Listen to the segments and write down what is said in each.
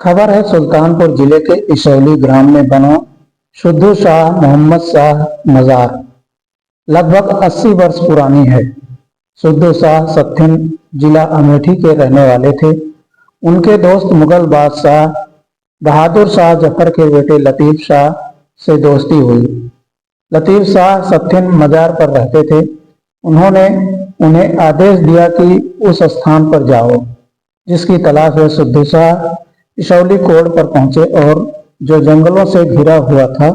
खबर है सुल्तानपुर जिले के इसौली ग्राम में बना शुद्धू शाह मोहम्मद शाह मज़ार लगभग 80 वर्ष पुरानी है। शुद्धू शाह सत्थिन जिला अमेठी के रहने वाले थे। उनके दोस्त मुगल बादशाह बहादुर शाह जफर के बेटे लतीफ शाह से दोस्ती हुई। लतीफ शाह सत्थिन मज़ार पर रहते थे। उन्होंने उन्हें आदेश दिया कि उस स्थान पर जाओ जिसकी तलाश में शुद्धू शाह इसौली कोड़ पर पहुंचे और जो जंगलों से घिरा हुआ था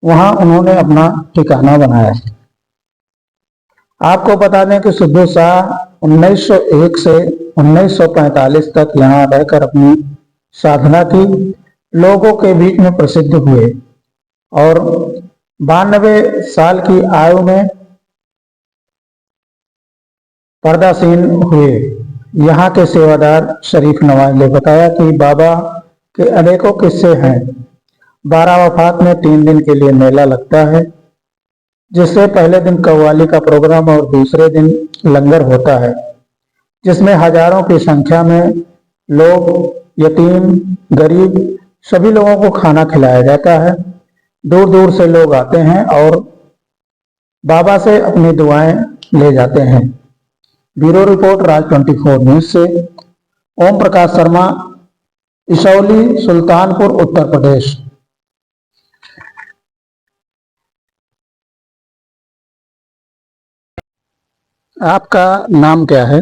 वहां उन्होंने अपना ठिकाना बनाया। आपको बता दें कि शुद्धू शाह 1901 से 1945 तक यहाँ रहकर अपनी साधना की, लोगों के बीच में प्रसिद्ध हुए और 92 साल की आयु में पर्दासीन हुए। यहाँ के सेवादार शरीफ नवाज ने बताया कि बाबा के अनेकों किस्से हैं। 12 वफात में 3 दिन के लिए मेला लगता है, जिससे पहले दिन कव्वाली का प्रोग्राम और दूसरे दिन लंगर होता है, जिसमें हजारों की संख्या में लोग, यतीम, गरीब सभी लोगों को खाना खिलाया जाता है। दूर दूर से लोग आते हैं और बाबा से अपनी दुआएं ले जाते हैं। ब्यूरो रिपोर्ट राज 24 न्यूज से ओम प्रकाश शर्मा, इसौली, सुल्तानपुर, उत्तर प्रदेश। आपका नाम क्या है?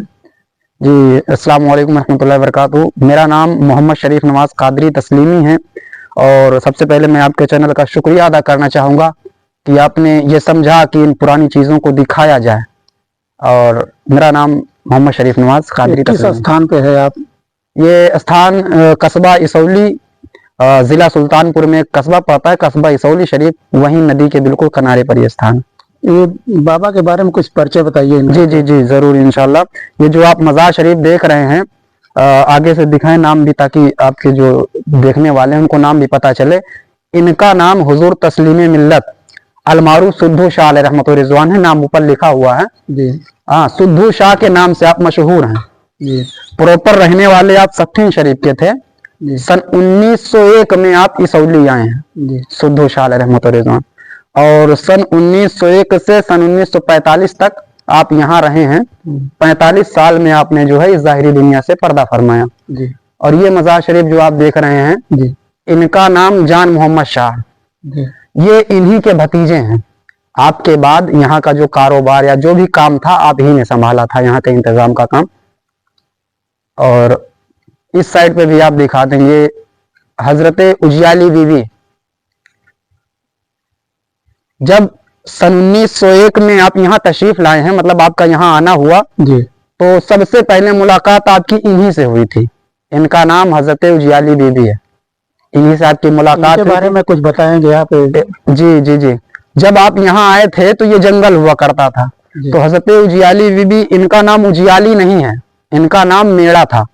जी, अस्सलाम वालेकुम रहमतुल्लाहि व बरकातहू। मेरा नाम मोहम्मद शरीफ नवाज कादरी तस्लीमी है और सबसे पहले मैं आपके चैनल का शुक्रिया अदा करना चाहूँगा कि आपने ये समझा कि इन पुरानी चीज़ों को दिखाया जाए। और मेरा नाम मोहम्मद शरीफ नवाज कादरी किस स्थान पे है आप? ये स्थान कस्बा इसौली, ज़िला सुल्तानपुर में एक कस्बा पड़ता है, कस्बा इसौली शरीफ, वहीं नदी के बिल्कुल किनारे पर ये स्थान। ये बाबा के बारे में कुछ परिचय बताइए। जी जी जी, ज़रूर, इंशाल्लाह। ये जो आप मज़ार शरीफ देख रहे हैं, आगे से दिखाएं नाम भी, ताकि आपके जो देखने वाले हैं उनको नाम भी पता चले। इनका नाम हुजूर तस्लीम मिल्लत अलमारूफ शुद्धू शाह अलैहि रहमत व रिज़वान है, नाम ऊपर लिखा हुआ है जी। हाँ, शुद्धू शाह के नाम से आप मशहूर हैं जी। प्रॉपर रहने वाले आप सत्थिन शरीफ के थे जी। सन 1901 में आप इसौली आए हैं जी, शुद्धू शाह अलैहि रहमत व रिज़वान। और सन 1901 से सन 1945 तक आप यहाँ रहे हैं। 45 साल में आपने जो है इस ज़ाहिरी दुनिया से पर्दा फरमाया जी। और ये मज़ार शरीफ जो आप देख रहे हैं जी, इनका नाम जान मोहम्मद शाह जी। ये इन्हीं के भतीजे हैं। आपके बाद यहाँ का जो कारोबार या जो भी काम था आप ही ने संभाला था, यहाँ के इंतजाम का काम। और इस साइड पे भी आप दिखा देंगे हजरत उजियाली बीवी। जब सन 1901 में आप यहाँ तशरीफ लाए हैं, मतलब आपका यहाँ आना हुआ जी, तो सबसे पहले मुलाकात आपकी इन्हीं से हुई थी। इनका नाम हजरत उजियाली बीवी है। इन्हीं से आपकी मुलाकात के बारे में कुछ बताएंगे आप? जी जी जी। जब आप यहाँ आए थे तो ये जंगल हुआ करता था, तो हजरत उजियाली बीबी, इनका नाम उजियाली नहीं है, इनका नाम मेड़ा था।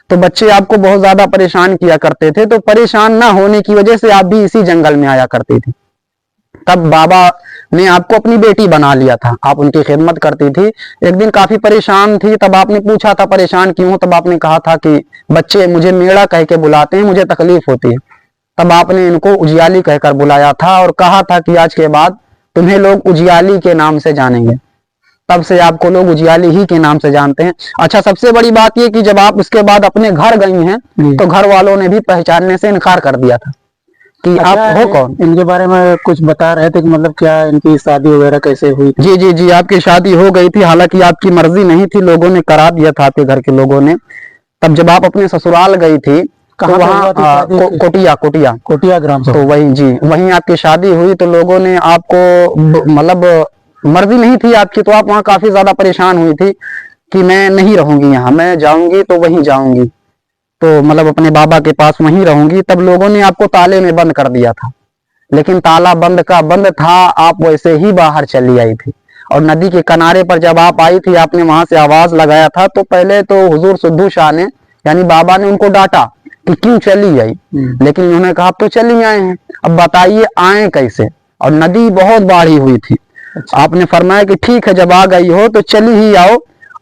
तो बच्चे आपको बहुत ज्यादा परेशान किया करते थे, तो परेशान ना होने की वजह से आप भी इसी जंगल में आया करती थी। तब बाबा ने आपको अपनी बेटी बना लिया था, आप उनकी खिदमत करती थी। एक दिन काफी परेशान थी, तब आपने पूछा था परेशान क्यों हो, तब आपने कहा था कि बच्चे मुझे मेड़ा कह के बुलाते हैं, मुझे तकलीफ होती है। तब आपने इनको उजियाली कहकर बुलाया था और कहा था कि आज के बाद तुम्हें लोग उजियाली के नाम से जानेंगे। तब से आपको लोग उजियाली ही के नाम से जानते हैं। अच्छा, सबसे बड़ी बात यह कि जब आप उसके बाद अपने घर गई हैं तो घर वालों ने भी पहचानने से इनकार कर दिया था कि आप हो कौन। इनके बारे में कुछ बता रहे थे कि मतलब क्या इनकी शादी वगैरह कैसे हुई? जी जी जी, आपकी शादी हो गई थी, हालांकि आपकी मर्जी नहीं थी, लोगों ने करा दिया था, आपके घर के लोगों ने। तब जब आप अपने ससुराल गई थी तो वहाँ कोटिया ग्राम से, तो वही जी, वहीं आपकी शादी हुई। तो लोगों ने आपको, मतलब मर्जी नहीं थी आपकी, तो आप वहाँ काफी ज्यादा परेशान हुई थी कि मैं नहीं रहूंगी यहाँ, मैं जाऊंगी तो वहीं जाऊंगी, तो मतलब अपने बाबा के पास वहीं रहूंगी। तब लोगों ने आपको ताले में बंद कर दिया था, लेकिन ताला बंद का बंद था, आप वैसे ही बाहर चली आई थी। और नदी के किनारे पर जब आप आई थी, आपने वहां से आवाज लगाया था, तो पहले तो हुजूर शुद्धू शाह ने, यानी बाबा ने उनको डांटा कि क्यों चली आई, लेकिन उन्होंने कहा आप तो चली आए हैं, अब बताइए आए कैसे। और नदी बहुत बाढ़ी हुई थी। अच्छा। आपने फरमाया कि ठीक है, जब आ गई हो तो चली ही आओ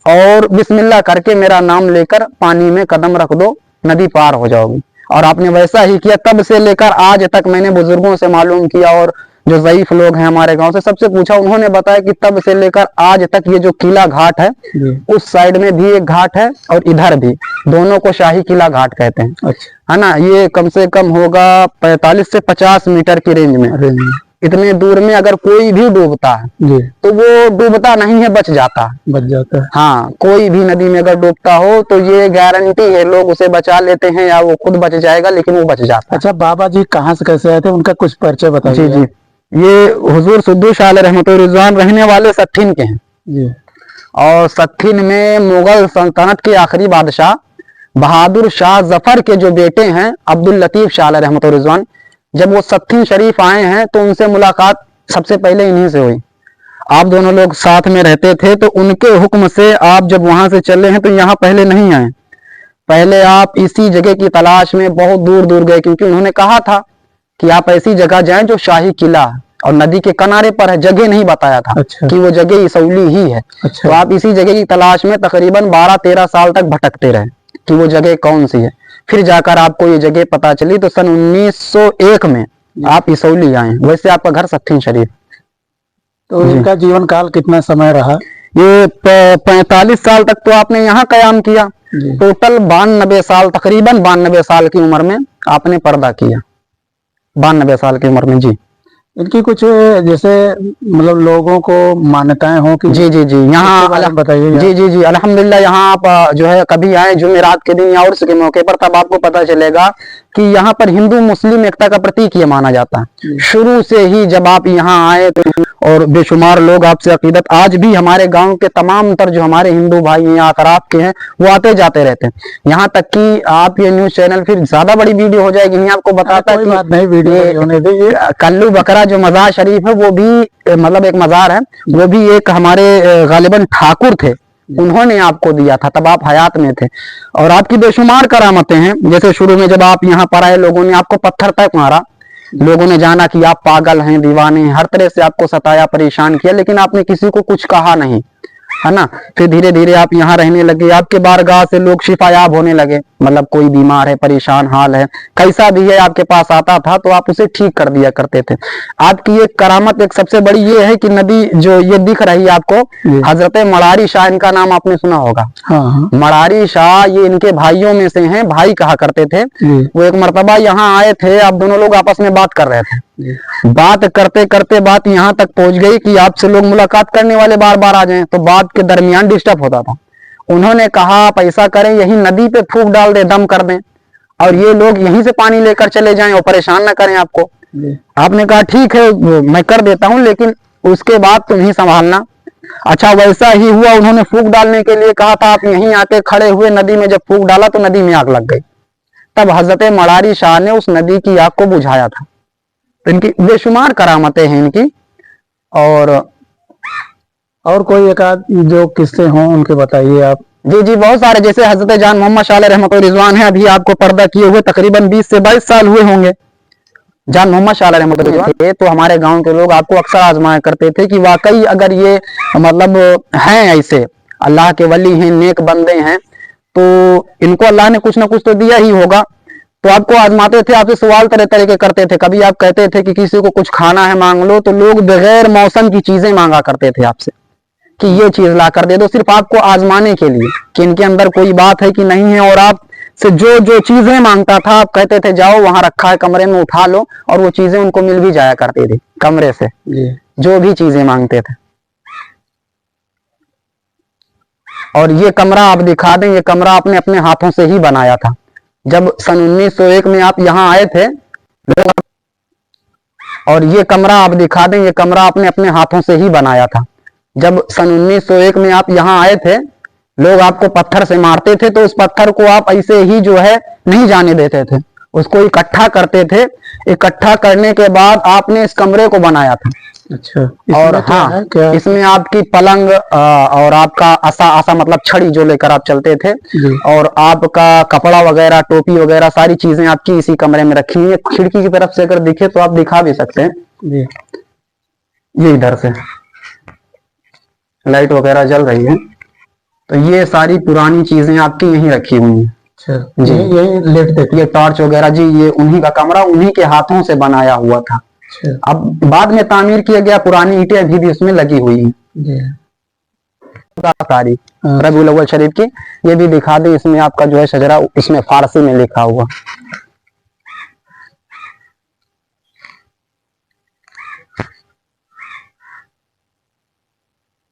और बिस्मिल्लाह करके मेरा नाम लेकर पानी में कदम रख दो, नदी पार हो जाओगी। और आपने वैसा ही किया। तब से लेकर आज तक मैंने बुजुर्गों से मालूम किया और जो ज़ईफ लोग हैं हमारे गांव से, सबसे पूछा, उन्होंने बताया कि तब से लेकर आज तक ये जो किला घाट है, उस साइड में भी एक घाट है और इधर भी, दोनों को शाही किला घाट कहते हैं। अच्छा। है ना। ये कम से कम होगा 45 से 50 मीटर की रेंज में। इतने दूर में अगर कोई भी डूबता है तो वो डूबता नहीं है, बच जाता है। हाँ, कोई भी नदी में अगर डूबता हो तो ये गारंटी है, लोग उसे बचा लेते हैं या वो खुद बच जाएगा, लेकिन वो बच जाता है। अच्छा, बाबा जी कहाँ से कैसे आए थे, उनका कुछ परिचय बताइए। जी, ये हुजूर सिद्धू शाह रहमतुल्लाह रिजवान रहने वाले सत्थीन के हैं जी। और सत्थीन में मुगल सल्तनत के आखिरी बादशाह बहादुर शाह जफर के जो बेटे हैं अब्दुल लतीफ शाह रहमतुल्लाह रिजवान, जब वो सत्थीन शरीफ आए हैं तो उनसे मुलाकात सबसे पहले इन्हीं से हुई। आप दोनों लोग साथ में रहते थे, तो उनके हुक्म से आप जब वहां से चले हैं तो यहाँ पहले नहीं आए, पहले आप इसी जगह की तलाश में बहुत दूर दूर गए, क्योंकि उन्होंने कहा था कि आप ऐसी जगह जाएं जो शाही किला और नदी के किनारे पर है, जगह नहीं बताया था। अच्छा। कि वो जगह इसौली ही है। अच्छा। तो आप इसी जगह की तलाश में तकरीबन 12-13 साल तक भटकते रहे कि वो जगह कौन सी है। फिर जाकर आपको ये जगह पता चली, तो सन 1901 में आप इसौली आए। वैसे आपका घर सत्थीन शरीफ। तो इनका जीवन काल कितना समय रहा? ये 45 साल तक तो आपने यहाँ कयाम किया। टोटल 92 साल, तकरीबन 92 साल की उम्र में आपने पर्दा किया। 92 साल की उम्र में। जी। इनकी कुछ जैसे मतलब लोगों को मान्यताएं हो कि जी, यहाँ बताइए। जी, अल्हम्दुलिल्लाह। यहाँ आप जो है कभी आए जुमेरात के दिन या उर्स के मौके पर, तब आपको पता चलेगा कि यहाँ पर हिंदू मुस्लिम एकता का प्रतीक ये माना जाता है। शुरू से ही जब आप यहाँ आए तो, और बेशुमार लोग आपसे अकीदत, आज भी हमारे गांव के तमाम तर जो हमारे हिंदू भाई हैं अतराफ के हैं, वो आते जाते रहते हैं। यहाँ तक कि आप ये न्यूज चैनल फिर ज्यादा बड़ी वीडियो हो जाएगी, नहीं आपको बताता कोई बात नहीं, वीडियो होने दीजिए। कल्लू बकरा जो मजार शरीफ है, वो भी मतलब एक मजार है, वो भी एक हमारे गालिबन ठाकुर थे, उन्होंने आपको दिया था, तब आप हयात में थे। और आपकी बेशुमार करामतें हैं। जैसे शुरू में जब आप यहाँ पर आए, लोगों ने आपको पत्थर तक मारा, लोगों ने जाना कि आप पागल हैं, दीवाने हैं, हर तरह से आपको सताया, परेशान किया, लेकिन आपने किसी को कुछ कहा नहीं, है ना। फिर धीरे धीरे आप यहाँ रहने लगे, आपके बारगाह से लोग शिफायाब होने लगे। मतलब कोई बीमार है, परेशान हाल है, कैसा भी है, आपके पास आता था तो आप उसे ठीक कर दिया करते थे। आपकी एक करामत एक सबसे बड़ी ये है कि नदी जो ये दिख रही है आपको, हजरत मड़ारी शाह, इनका नाम आपने सुना होगा। हाँ। मड़ारी शाह ये इनके भाइयों में से हैं, भाई कहा करते थे। वो एक मर्तबा यहाँ आए थे, आप दोनों लोग आपस में बात कर रहे थे। बात करते करते बात यहाँ तक पहुंच गई कि आपसे लोग मुलाकात करने वाले बार बार आ जाएं, तो बात के दरमियान डिस्टर्ब होता था। उन्होंने कहा आप ऐसा करें, यही नदी पे फूंक डाल दे, दम कर दें, और ये लोग यहीं से पानी लेकर चले जाएं और परेशान ना करें आपको। आपने कहा ठीक है, मैं कर देता हूं, लेकिन उसके बाद तुम ही संभालना। अच्छा, वैसा ही हुआ। उन्होंने फूंक डालने के लिए कहा था, आप यहीं आके खड़े हुए, नदी में जब फूंक डाला तो नदी में आग लग गई। तब हजरत मड़ारी शाह ने उस नदी की आग को बुझाया था। तो इनकी बेशुमार करामतें हैं इनकी। और कोई एक आध जो किस्से हों उनके बताइए आप। जी, बहुत सारे। जैसे हजरत जान मोहम्मद शाह रहमतुल्लाह रिजवान है, अभी आपको पर्दा किए हुए तकरीबन 20 से 22 साल हुए होंगे। जान मोहम्मद शाह रहमतुल्लाह रिजवान थे, तो हमारे गांव के लोग आपको अक्सर आजमाया करते थे कि वाकई अगर ये मतलब हैं, ऐसे अल्लाह के वली हैं, नेक बंदे हैं, तो इनको अल्लाह ने कुछ ना कुछ तो दिया ही होगा। तो आपको आजमाते थे, आपसे सवाल तरह तरह के करते थे। कभी आप कहते थे कि किसी को कुछ खाना है मांग लो, तो लोग बगैर मौसम की चीजें मांगा करते थे आपसे कि ये चीज ला कर दे दो, सिर्फ आपको आजमाने के लिए कि इनके अंदर कोई बात है कि नहीं है। और आप से जो जो चीजें मांगता था, आप कहते थे जाओ वहां रखा है कमरे में, उठा लो, और वो चीजें उनको मिल भी जाया करती थी कमरे से, जो भी चीजें मांगते थे। और ये कमरा आप दिखा दें, ये कमरा आपने अपने हाथों से ही बनाया था। जब सन 1901 में आप यहाँ आए थे, और ये कमरा आप दिखा दें, ये कमरा आपने अपने हाथों से ही बनाया था। जब सन 1901 में आप यहाँ आए थे, लोग आपको पत्थर से मारते थे, तो उस पत्थर को आप ऐसे ही जो है नहीं जाने देते थे, उसको इकट्ठा करते थे। इकट्ठा करने के बाद आपने इस कमरे को बनाया था। अच्छा। और हाँ, इसमें आपकी पलंग और आपका आसा मतलब छड़ी जो लेकर आप चलते थे, और आपका कपड़ा वगैरह, टोपी वगैरह, सारी चीजें आपकी इसी कमरे में रखी हुई है। खिड़की की तरफ से अगर दिखे तो आप दिखा भी सकते हैं। ये इधर से लाइट वगैरह जल रही है, तो ये सारी पुरानी चीजें आपकी यहीं रखी हुई हैं। अच्छा, जी। यही लेटते थे। ये टॉर्च वगैरह जी, ये उन्हीं का कमरा, उन्हीं के हाथों से बनाया हुआ था। अच्छा अब बाद में तामीर किया गया, पुरानी ईंटें अभी भी उसमें लगी हुई हैं जी। सारी हाँ, रबीउल अव्वल शरीफ की। ये भी दिखा दें, इसमें आपका जो है शजरा, इसमें फारसी में लिखा हुआ।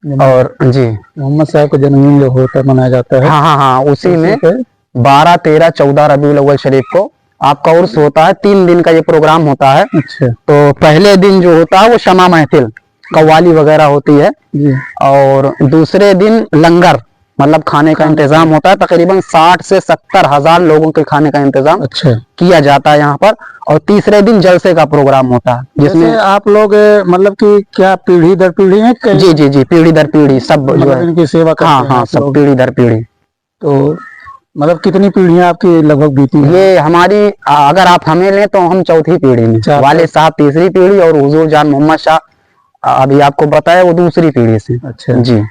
और जी मोहम्मद साहब का जन्मदिन जो होता मनाया जाता है, हाँ हाँ हाँ, उसी में पे 12, 13, 14 रबीउल अव्वल शरीफ को आपका उर्स होता है। 3 दिन का ये प्रोग्राम होता है। अच्छा तो पहले दिन जो होता है वो शमा महफिल, कव्वाली वगैरह होती है, जी। और दूसरे दिन लंगर, मतलब खाने का इंतजाम होता है। तकरीबन 60 से 70 हजार लोगों के खाने का इंतजाम अच्छा, किया जाता है यहाँ पर। और तीसरे दिन जलसे का प्रोग्राम होता है, जिसमें जैसे आप लोग मतलब कि क्या पीढ़ी दर पीढ़ी है कई, जी जी जी, पीढ़ी दर पीढ़ी सब जो मतलब है, इनकी सेवा करते हाँ हैं हाँ, आप सब लोग? पीढ़ी दर पीढ़ी। तो मतलब कितनी पीढ़ियां आपकी लगभग बीती हैं? ये हमारी अगर आप हमें लें तो हम चौथी पीढ़ी में, अच्छा, वाले साहब तीसरी पीढ़ी, और हुजूर जान मोहम्मद शाह अभी आपको बताया वो दूसरी पीढ़ी से। अच्छा जी।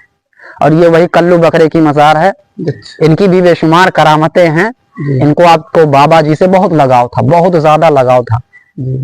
और ये वही कल्लू बकरे की मज़ार है। अच्छा, इनकी भी बेशुमार करामतें हैं। जी इनको आपको बाबा जी से बहुत लगाव था, बहुत ज्यादा लगाव था। जी।